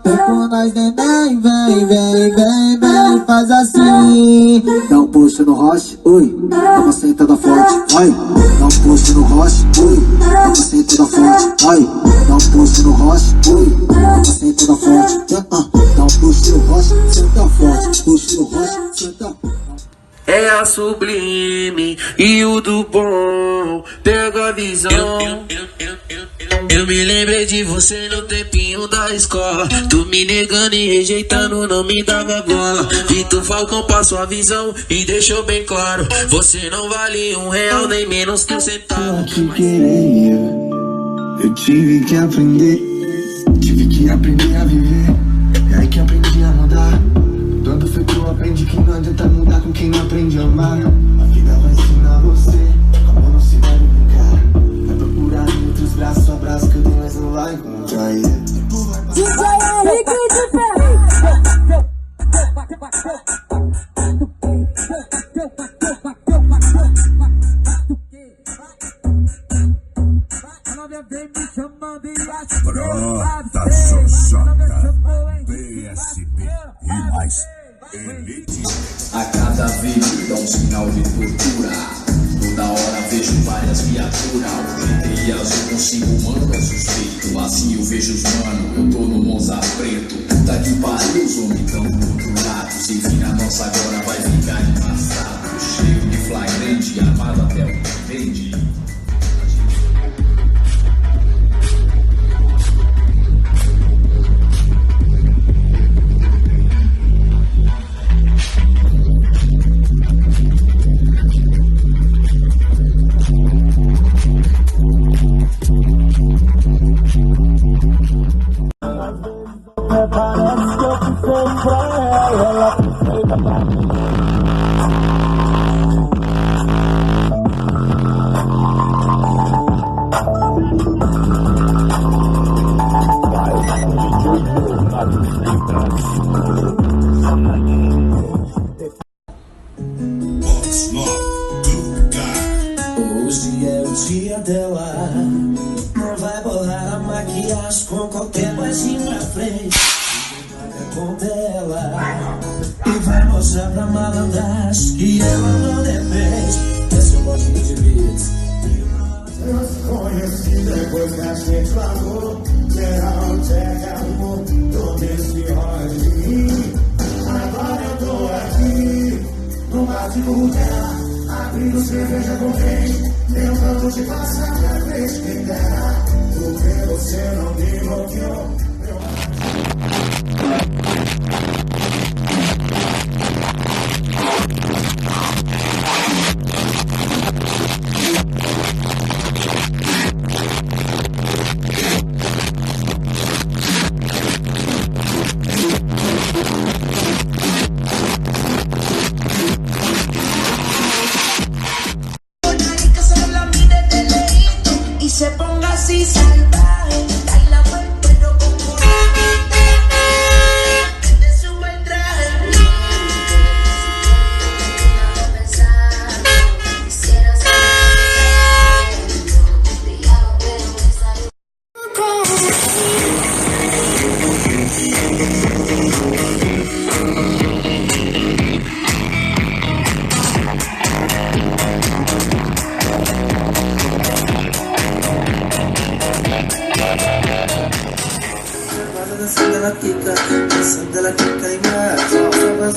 Vem com nós, neném, vem, faz assim. Dá um puxo no roche, ui, dá uma sentada forte, vai. Dá um puxo no roche, ui, dá uma sentada forte, vai. Dá um puxo no roche, ui, dá uma sentada forte. Dá um puxo no roche, senta forte, puxo no roche, senta forte. É a sublime e o do bom, pega a visão. Eu me lembrei de você no tempinho da escola. Tu me negando e rejeitando, não me dava bola. Vitor Falcão passou a visão e deixou bem claro: você não vale R$1 nem menos que um centavo. Eu te queria, eu tive que aprender a viver. É aí que aprendi a mudar. Tanto foi que eu aprendi que não adianta mudar com quem não aprende a amar. A vida vai ensinar você, amor não se deve brincar. Vai procurar em outros braços, abraço que eu dei, mas não vai encontrar. DJ Henrique de Ferro. Brota Sossota, PSB e mais Elite. A cada vídeo dá um sinal de tortura. Toda hora vejo várias viaturas. O GT azul consigo, mano, é suspeito. Assim eu vejo os mano, eu tô no Monza preto. Puta que pariu, os homens tão controlados. Se vir na nossa agora vai ficar embaçado. Cheio de flagrante, armado até o que vende. Parece que eu te fiz pra ela perfeita pra mim. Hoje é o dia dela. Não vai bolar a maquiagem com qualquer coisinha na frente. Com dela e vai mostrar pra malandragem que ela não depende. Esse é o modinho de beats. Eu se conheci depois que a gente largou. Geral check arrumou, todo esse ódio de mim. Agora eu tô aqui no barzinho dela, abrindo cerveja com quem, tentando te passar pra frente quem dera. Porque você não me bloqueou. Se ponga así salvaje, baila buen pero como te sube el traje. Quisiera saber, te llamo pero me sale. Dançando ela quica, dançando ela quica e mais.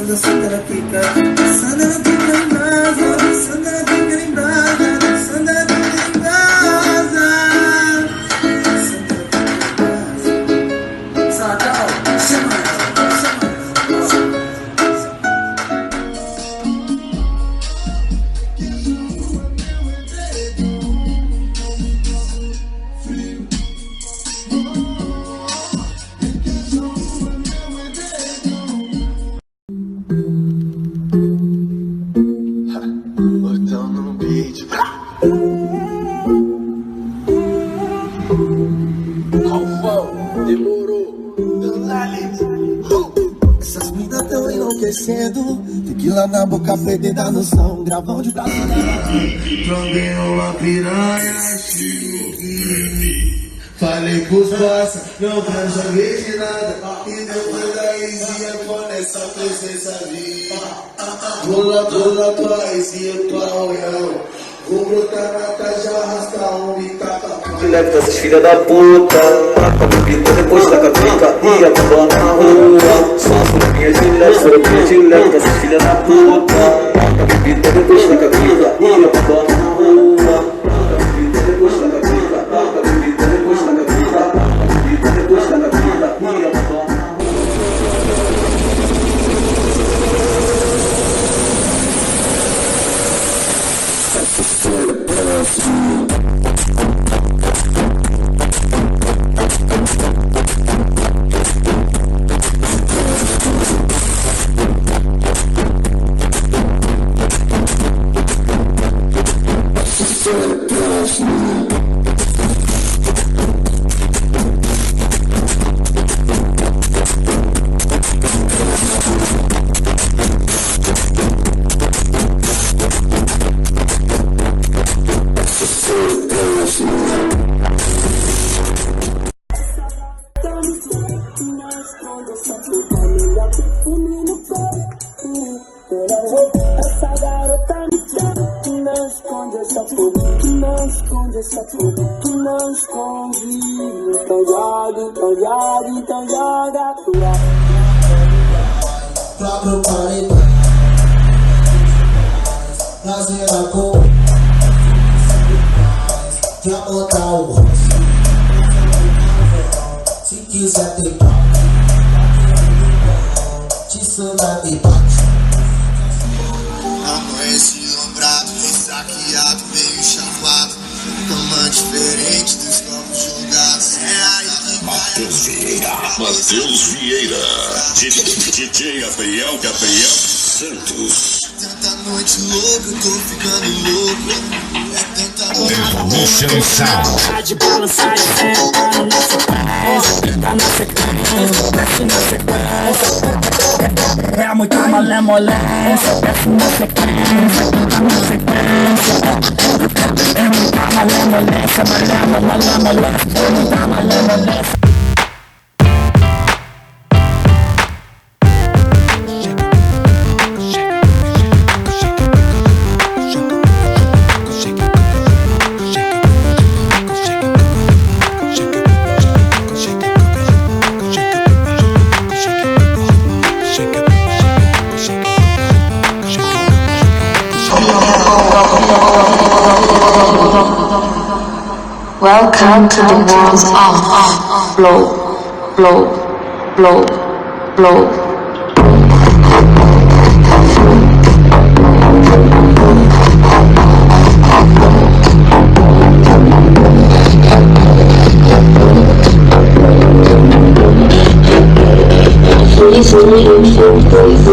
Dançando ela quica, dançando ela quica e mais. Dançando ela quica em brasa, dançando ela quica em brasa. Dançando ela quica em brasa. Sadal, chama. Essas minas tão enlouquecendo, tequila na boca, perdendo a noção, gravão de braço. Joguei uma piranha chique, Falei com os parça, não quero saber de nada. E depois da resenha, quando essa presença vir, vou na tua resenha, tua reunião. Vou brotar na caixa, arrasta um e taca. Leve dessas filhas da puta, taca bebida depois da capica e abandona na rua. Só surubinha de leve, surubinha de leve dessas filhas da puta, taca bebida depois da capica e abandona na rua. Taca bebida depois da capica, taca bebida depois da capica, taca bebida depois da capica e abandona na rua. Essa garota me quer, que não esconde essa fogo, que não esconde essa fogo, que não esconde. Então joga tua. Próprio parede, prazer a cor, já botar o rosto. Se quiser ter pau, te sonar e bate. Amanheci lombrado, ressaqueado, meio chapado. Toma diferente dos campos jogados. É aí que Matheus Vieira, DJ Gabriel Santos. tanta noite louca, eu tô ficando louco. É tanta noite Evolution Sound. Tá de balançar de senta na sequência, tá na sequência, desce na sequência. É muita malemolência, desce na sequência, tá na sequência. É muita malemolência, malemolência, é muita malemolência. Welcome to the world of blow. Please